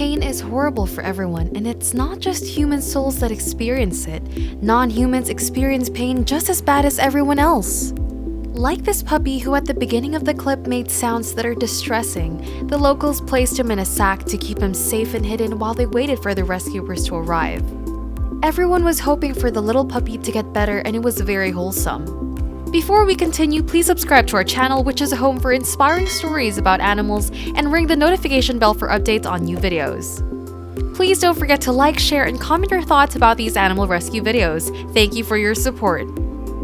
Pain is horrible for everyone, and it's not just human souls that experience it. Non-humans experience pain just as bad as everyone else. Like this puppy who at the beginning of the clip made sounds that are distressing, the locals placed him in a sack to keep him safe and hidden while they waited for the rescuers to arrive. Everyone was hoping for the little puppy to get better, and it was very wholesome. Before we continue, please subscribe to our channel, which is a home for inspiring stories about animals, and ring the notification bell for updates on new videos. Please don't forget to like, share, and comment your thoughts about these animal rescue videos. Thank you for your support.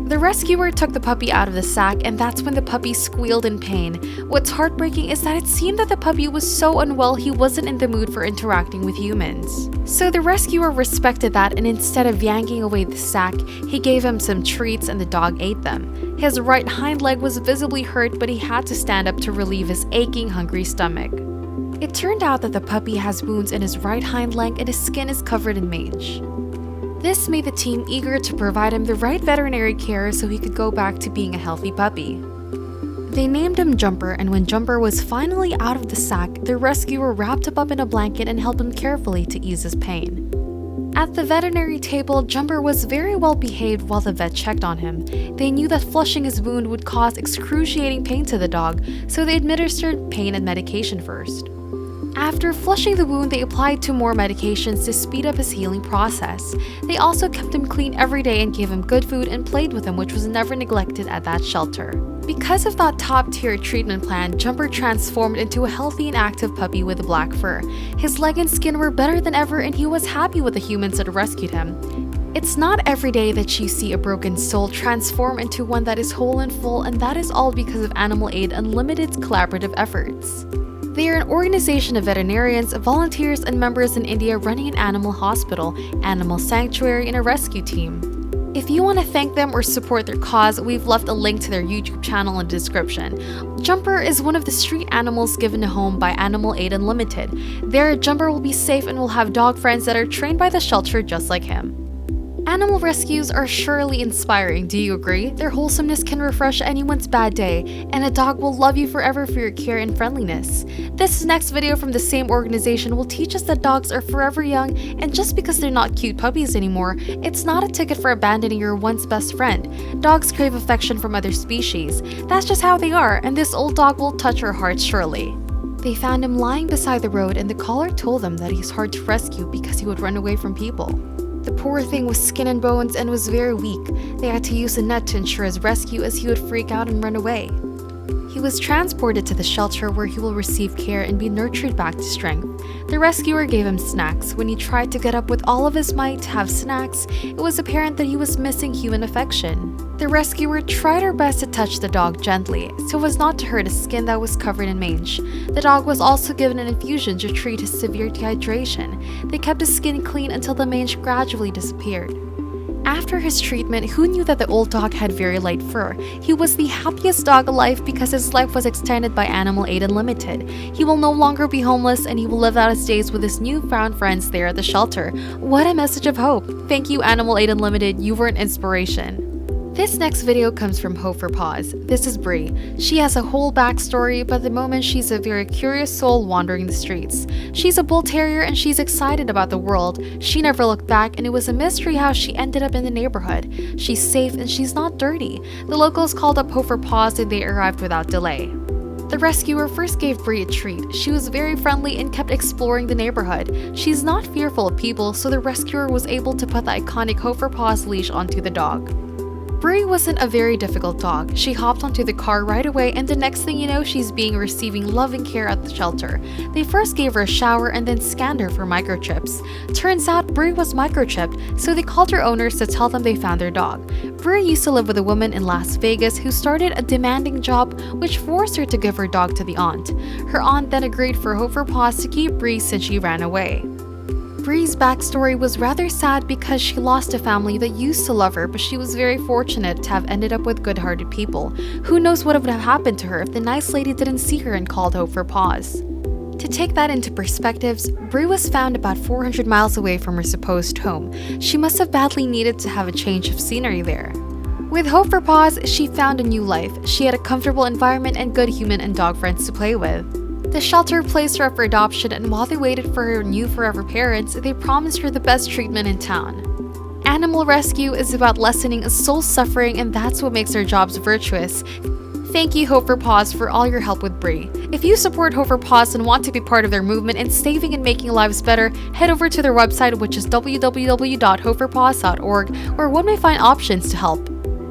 The rescuer took the puppy out of the sack, and that's when the puppy squealed in pain. What's heartbreaking is that it seemed that the puppy was so unwell he wasn't in the mood for interacting with humans. So the rescuer respected that, and instead of yanking away the sack, he gave him some treats and the dog ate them. His right hind leg was visibly hurt, but he had to stand up to relieve his aching, hungry stomach. It turned out that the puppy has wounds in his right hind leg and his skin is covered in mange. This made the team eager to provide him the right veterinary care so he could go back to being a healthy puppy. They named him Jumper, and when Jumper was finally out of the sack, the rescuer wrapped him up in a blanket and held him carefully to ease his pain. At the veterinary table, Jumper was very well behaved while the vet checked on him. They knew that flushing his wound would cause excruciating pain to the dog, so they administered pain and medication first. After flushing the wound, they applied 2 more medications to speed up his healing process. They also kept him clean every day and gave him good food and played with him, which was never neglected at that shelter. Because of that top-tier treatment plan, Jumper transformed into a healthy and active puppy with black fur. His leg and skin were better than ever, and he was happy with the humans that rescued him. It's not every day that you see a broken soul transform into one that is whole and full, and that is all because of Animal Aid Unlimited's collaborative efforts. They are an organization of veterinarians, volunteers, and members in India running an animal hospital, animal sanctuary, and a rescue team. If you want to thank them or support their cause, we've left a link to their YouTube channel in the description. Jumper is one of the street animals given a home by Animal Aid Unlimited. There, Jumper will be safe and will have dog friends that are trained by the shelter just like him. Animal rescues are surely inspiring, do you agree? Their wholesomeness can refresh anyone's bad day, and a dog will love you forever for your care and friendliness. This next video from the same organization will teach us that dogs are forever young, and just because they're not cute puppies anymore, it's not a ticket for abandoning your once best friend. Dogs crave affection from other species. That's just how they are, and this old dog will touch your heart surely. They found him lying beside the road, and the caller told them that he's hard to rescue because he would run away from people. The poor thing was skin and bones and was very weak. They had to use a net to ensure his rescue as he would freak out and run away. He was transported to the shelter where he will receive care and be nurtured back to strength. The rescuer gave him snacks. When he tried to get up with all of his might to have snacks, it was apparent that he was missing human affection. The rescuer tried her best to touch the dog gently, so as not to hurt his skin that was covered in mange. The dog was also given an infusion to treat his severe dehydration. They kept his skin clean until the mange gradually disappeared. After his treatment, who knew that the old dog had very light fur? He was the happiest dog alive because his life was extended by Animal Aid Unlimited. He will no longer be homeless, and he will live out his days with his newfound friends there at the shelter. What a message of hope! Thank you, Animal Aid Unlimited, you were an inspiration. This next video comes from Hope for Paws. This is Brie. She has a whole backstory, but at the moment she's a very curious soul wandering the streets. She's a bull terrier and she's excited about the world. She never looked back, and it was a mystery how she ended up in the neighborhood. She's safe and she's not dirty. The locals called up Hope for Paws and they arrived without delay. The rescuer first gave Brie a treat. She was very friendly and kept exploring the neighborhood. She's not fearful of people, so the rescuer was able to put the iconic Hope for Paws leash onto the dog. Brie wasn't a very difficult dog. She hopped onto the car right away, and the next thing you know, she's receiving loving care at the shelter. They first gave her a shower and then scanned her for microchips. Turns out Brie was microchipped, so they called her owners to tell them they found their dog. Brie used to live with a woman in Las Vegas who started a demanding job which forced her to give her dog to the aunt. Her aunt then agreed for Hope for Paws to keep Brie since she ran away. Brie's backstory was rather sad because she lost a family that used to love her, but she was very fortunate to have ended up with good-hearted people. Who knows what would have happened to her if the nice lady didn't see her and called Hope for Paws. To take that into perspectives, Brie was found about 400 miles away from her supposed home. She must have badly needed to have a change of scenery there. With Hope for Paws, she found a new life. She had a comfortable environment and good human and dog friends to play with. The shelter placed her up for adoption, and while they waited for her new forever parents, they promised her the best treatment in town. Animal rescue is about lessening a soul's suffering, and that's what makes our jobs virtuous. Thank you, Hope for Paws, for all your help with Brie. If you support Hope for Paws and want to be part of their movement in saving and making lives better, head over to their website, which is www.hopeforpaws.org, where one may find options to help.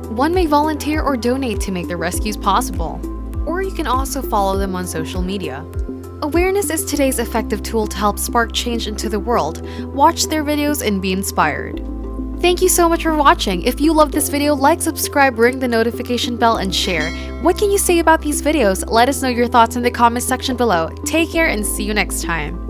One may volunteer or donate to make their rescues possible. Or you can also follow them on social media. Awareness is today's effective tool to help spark change into the world. Watch their videos and be inspired. Thank you so much for watching. If you loved this video, like, subscribe, ring the notification bell, and share. What can you say about these videos? Let us know your thoughts in the comment section below. Take care and see you next time.